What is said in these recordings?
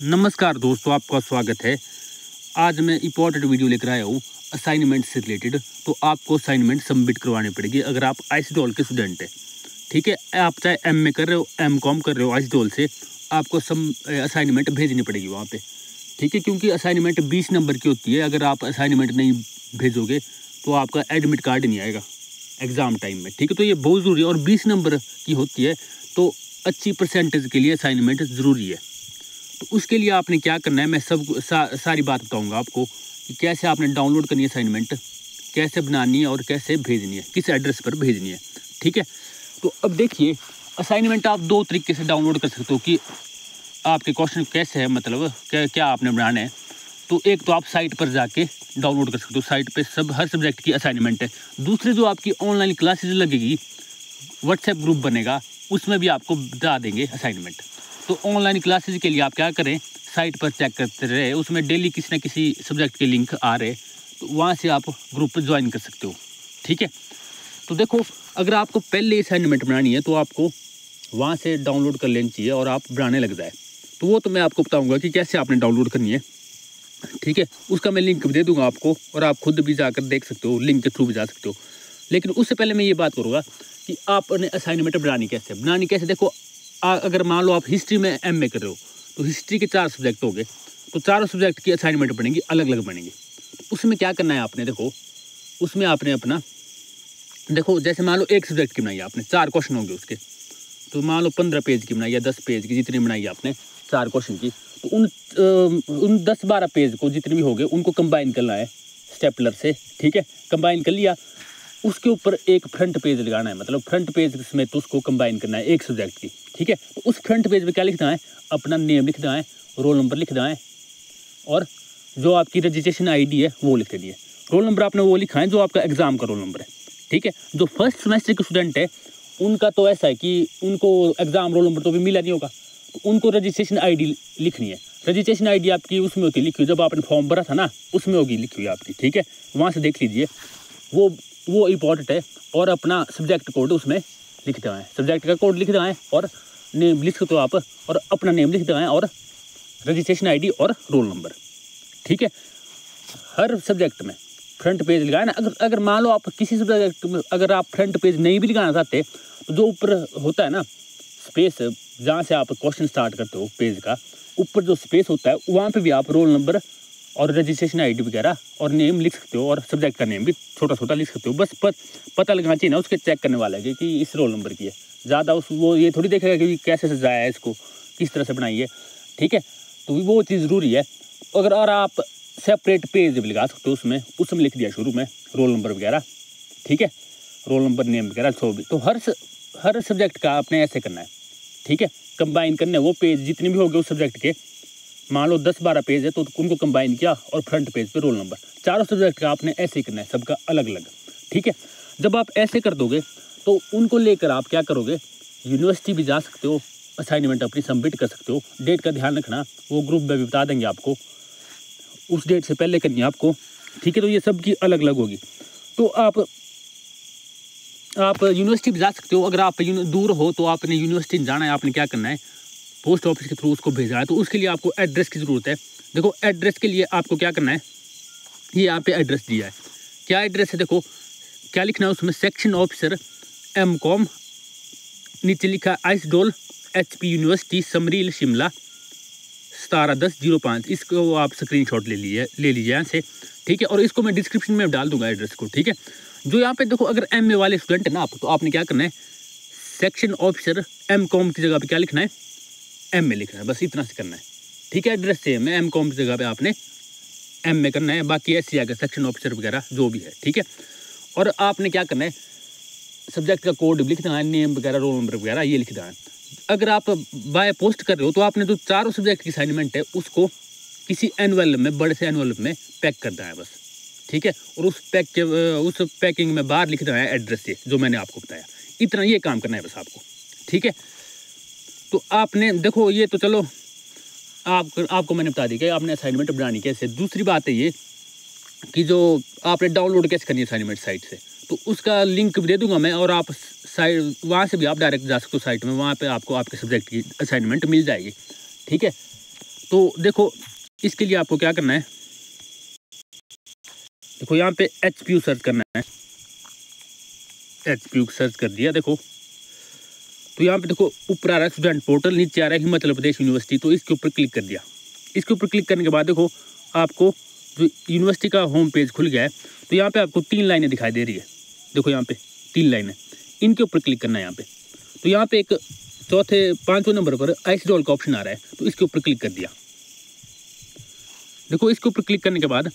नमस्कार दोस्तों, आपका स्वागत है। आज मैं इम्पोर्टेंट वीडियो लेकर आया हूँ असाइनमेंट से रिलेटेड। तो आपको असाइनमेंट सबमिट करवानी पड़ेगी अगर आप आइसडोल के स्टूडेंट हैं। ठीक है, आप चाहे एमए कर रहे हो, एमकॉम कर रहे हो, आइसडोल से आपको असाइनमेंट भेजनी पड़ेगी वहाँ पे। ठीक है, क्योंकि असाइनमेंट 20 नंबर की होती है। अगर आप असाइनमेंट नहीं भेजोगे तो आपका एडमिट कार्ड नहीं आएगा एग्ज़ाम टाइम में। ठीक है, तो ये बहुत ज़रूरी है और 20 नंबर की होती है तो अच्छी परसेंटेज के लिए असाइनमेंट ज़रूरी है। तो उसके लिए आपने क्या करना है, मैं सारी बात बताऊंगा आपको कि कैसे आपने डाउनलोड करनी है असाइनमेंट, कैसे बनानी है और कैसे भेजनी है, किस एड्रेस पर भेजनी है। ठीक है, तो अब देखिए असाइनमेंट आप दो तरीके से डाउनलोड कर सकते हो कि आपके क्वेश्चन कैसे है, मतलब क्या आपने बनाना है। तो एक तो आप साइट पर जाके डाउनलोड कर सकते हो, साइट पर हर सब्जेक्ट की असाइनमेंट है। दूसरी जो आपकी ऑनलाइन क्लासेज लगेगी, व्हाट्सएप ग्रुप बनेगा, उसमें भी आपको बता देंगे असाइनमेंट। तो ऑनलाइन क्लासेज के लिए आप क्या करें, साइट पर चेक करते रहे, उसमें डेली किसी न किसी सब्जेक्ट के लिंक आ रहे, तो वहाँ से आप ग्रुप पर ज्वाइन कर सकते हो। ठीक है, तो देखो अगर आपको पहले असाइनमेंट बनानी है तो आपको वहाँ से डाउनलोड कर लेनी चाहिए और आप बनाने लग जाए। तो वो तो मैं आपको बताऊँगा कि कैसे आपने डाउनलोड करनी है। ठीक है, उसका मैं लिंक दे दूँगा आपको और आप खुद भी जाकर देख सकते हो, लिंक के थ्रू भी जा सकते हो। लेकिन उससे पहले मैं ये बात करूँगा कि आपने असाइनमेंट बनानी कैसे। देखो अगर मान लो आप हिस्ट्री में एमए कर रहे हो तो हिस्ट्री के 4 सब्जेक्ट हो गए, तो चारों सब्जेक्ट की असाइनमेंट बनेगी, अलग अलग बनेगी। तो उसमें क्या करना है आपने, देखो उसमें आपने अपना जैसे मान लो एक सब्जेक्ट की बनाई है आपने, 4 क्वेश्चन होंगे उसके, तो मान लो 15 पेज की बनाई है, 10 पेज की, जितनी बनाई है आपने 4 क्वेश्चन की, तो उन 10-12 पेज को जितने भी हो गए उनको कंबाइन करना है स्टेपलर से। ठीक है, कंबाइन कर लिया, उसके ऊपर एक फ्रंट पेज लगाना है, मतलब फ्रंट पेज समेत उसको कंबाइन करना है एक सब्जेक्ट की। ठीक है, तो उस फ्रंट पेज पे क्या लिखना है, अपना नेम लिखना है, रोल नंबर लिखना है और जो आपकी रजिस्ट्रेशन आईडी है वो लिख देनी है। रोल नंबर आपने वो लिखा है जो आपका एग्जाम का रोल नंबर है। ठीक है, जो फर्स्ट सेमेस्टर के स्टूडेंट है उनका तो ऐसा है कि उनको एग्जाम रोल नंबर तो भी मिला नहीं होगा, तो उनको रजिस्ट्रेशन आईडी लिखनी है। रजिस्ट्रेशन आईडी आपकी उसमें होती है लिखी हुई, जब आपने फॉर्म भरा था ना उसमें होगी लिखी हुई आपकी। ठीक है, वहाँ से देख लीजिए, वो इम्पॉर्टेंट है। और अपना सब्जेक्ट कोड उसमें लिख दें, सब्जेक्ट का कोड लिख दें और नेम लिख सकते हो आप, और अपना नेम लिख दें और रजिस्ट्रेशन आईडी और रोल नंबर। ठीक है, हर सब्जेक्ट में फ्रंट पेज लगाए ना। अगर मान लो आप किसी सब्जेक्ट में अगर आप फ्रंट पेज नहीं भी लगाना चाहते तो जो ऊपर होता है ना स्पेस, जहाँ से आप क्वेश्चन स्टार्ट करते हो पेज का ऊपर जो स्पेस होता है वहाँ पे भी आप रोल नंबर और रजिस्ट्रेशन आईडी वगैरह और नेम लिख सकते हो, और सब्जेक्ट का नेम भी छोटा छोटा लिख सकते हो। बस पता लगाना चाहिए ना उसके, चेक करने वाला है कि इस रोल नंबर की है। ज़्यादा वो ये थोड़ी देखेगा कि कैसे सजाया है इसको, किस तरह से बनाई है। ठीक है, तो वो चीज़ ज़रूरी है। अगर और आप सेपरेट पेज भी लगा सकते हो, उसमें लिख दिया शुरू में रोल नंबर वगैरह। ठीक है, रोल नंबर नेम वगैरह सो भी, तो हर सब्जेक्ट का आपने ऐसे करना है। ठीक है, कंबाइन करने वो पेज जितने भी हो गए उस सब्जेक्ट के, मान लो 10-12 पेज है तो उनको कंबाइन किया और फ्रंट पेज पे रोल नंबर, चारों सब्जेक्ट का आपने ऐसे ही करना है, सबका अलग अलग। ठीक है, जब आप ऐसे कर दोगे तो उनको लेकर आप क्या करोगे, यूनिवर्सिटी भी जा सकते हो, असाइनमेंट अपनी सबमिट कर सकते हो। डेट का ध्यान रखना, वो ग्रुप में भी बता देंगे आपको, उस डेट से पहले करनी है आपको। ठीक है, तो ये सब की अलग अलग होगी। तो आप यूनिवर्सिटी भी जा सकते हो। अगर आप दूर हो तो आपने यूनिवर्सिटी जाना है, आपने क्या करना है, पोस्ट ऑफिस के थ्रू उसको भेजना है। तो उसके लिए आपको एड्रेस की ज़रूरत है। देखो एड्रेस के लिए आपको क्या करना है, ये यहाँ पे एड्रेस दिया है। क्या एड्रेस है, देखो क्या लिखना है उसमें, सेक्शन ऑफिसर एमकॉम, नीचे लिखा आइसडोल HP यूनिवर्सिटी समरील शिमला 171005। इसको आप स्क्रीनशॉट ले लीजिए यहाँ से। ठीक है, और इसको मैं डिस्क्रिप्शन में डाल दूंगा एड्रेस को। ठीक है, जो यहाँ पे देखो अगर MA वाले स्टूडेंट है ना आप, तो आपने क्या करना है, सेक्शन ऑफिसर एमकॉम की जगह पे क्या लिखना है, MA लिखना है, बस इतना से करना है। ठीक है, एड्रेस सेम है, एमकॉम की जगह पे आपने MA करना है, बाकी ऐसे आगे सेक्शन ऑफिसर वगैरह जो भी है। ठीक है, और आपने क्या करना है, सब्जेक्ट का कोड भी लिखना है, नेम वगैरह रोल नंबर वगैरह ये लिखना है। अगर आप बाय पोस्ट कर रहे हो तो आपने जो चारों सब्जेक्ट की असाइनमेंट है उसको किसी एनवेलप में, बड़े से एनवेलप में पैक करना है बस। ठीक है, और उस पैकिंग में बाहर लिखना है एड्रेस से, जो मैंने आपको बताया। इतना ये काम करना है बस आपको। ठीक है, तो आपने देखो ये तो चलो आपको मैंने बता दी कि आपने असाइनमेंट बनानी कैसे। दूसरी बात है ये कि जो आपने डाउनलोड कैसे करनी है असाइनमेंट साइट से, तो उसका लिंक भी दे दूंगा मैं, और आप साइट वहाँ से भी आप डायरेक्ट जा सकते हो साइट में, वहाँ पे आपको आपके सब्जेक्ट की असाइनमेंट मिल जाएगी। ठीक है, तो देखो इसके लिए आपको क्या करना है, देखो यहाँ पे HPU सर्च करना है। HPU सर्च कर दिया, देखो तो यहाँ पे देखो ऊपर आ रहा है स्टूडेंट पोर्टल, नीचे आ रहा है हिमाचल प्रदेश यूनिवर्सिटी, तो इसके ऊपर क्लिक कर दिया। इसके ऊपर क्लिक करने के बाद देखो आपको जो यूनिवर्सिटी का होम पेज खुल गया है। तो यहाँ पे आपको 3 लाइनें दिखाई दे रही है, देखो यहाँ पे 3 लाइनें, इनके ऊपर क्लिक करना है यहाँ पे। तो यहाँ पे एक चौथे 5वें नंबर पर आइसडॉल का ऑप्शन आ रहा है, तो इसके ऊपर क्लिक कर दिया। देखो इसके ऊपर क्लिक करने के बाद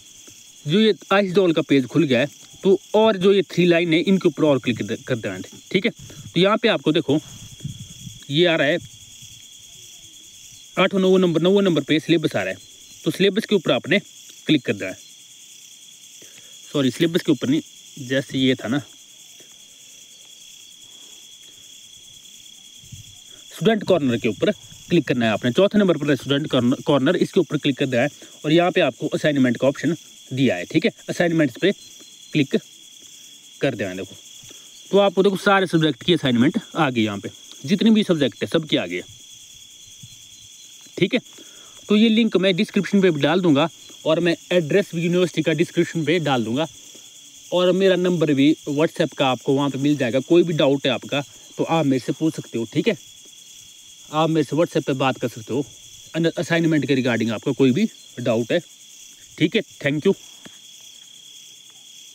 जो ये आइसडॉल का पेज खुल गया है, तो और जो ये 3 लाइन है इनके ऊपर और क्लिक कर देना, ठीक है। तो यहाँ पे आपको देखो ये आ रहा है 8 9 नंबर पे सिलेबस आ रहा है, तो सिलेबस के ऊपर आपने क्लिक कर देना है। सॉरी सिलेबस के ऊपर नहीं, जैसे ये था ना स्टूडेंट कॉर्नर के ऊपर क्लिक करना है आपने। चौथे नंबर पर स्टूडेंट कॉर्नर, इसके ऊपर क्लिक कर देना है और यहाँ पे आपको असाइनमेंट का ऑप्शन दिया है, ठीक है। असाइनमेंट्स पे क्लिक कर देना है। देखो तो आपको देखो सारे सब्जेक्ट की असाइनमेंट आ गई, यहाँ पे जितनी भी सब्जेक्ट है सबकी आ गई, ठीक है। तो ये लिंक मैं डिस्क्रिप्शन पे भी डाल दूंगा और मैं एड्रेस भी यूनिवर्सिटी का डिस्क्रिप्शन पे डाल दूंगा और मेरा नंबर भी व्हाट्सएप का आपको वहाँ पे मिल जाएगा। कोई भी डाउट है आपका तो आप मेरे से पूछ सकते हो, ठीक है। आप मेरे से व्हाट्सएप पे बात कर सकते हो असाइनमेंट के रिगार्डिंग आपका कोई भी डाउट है, ठीक है। Thank you.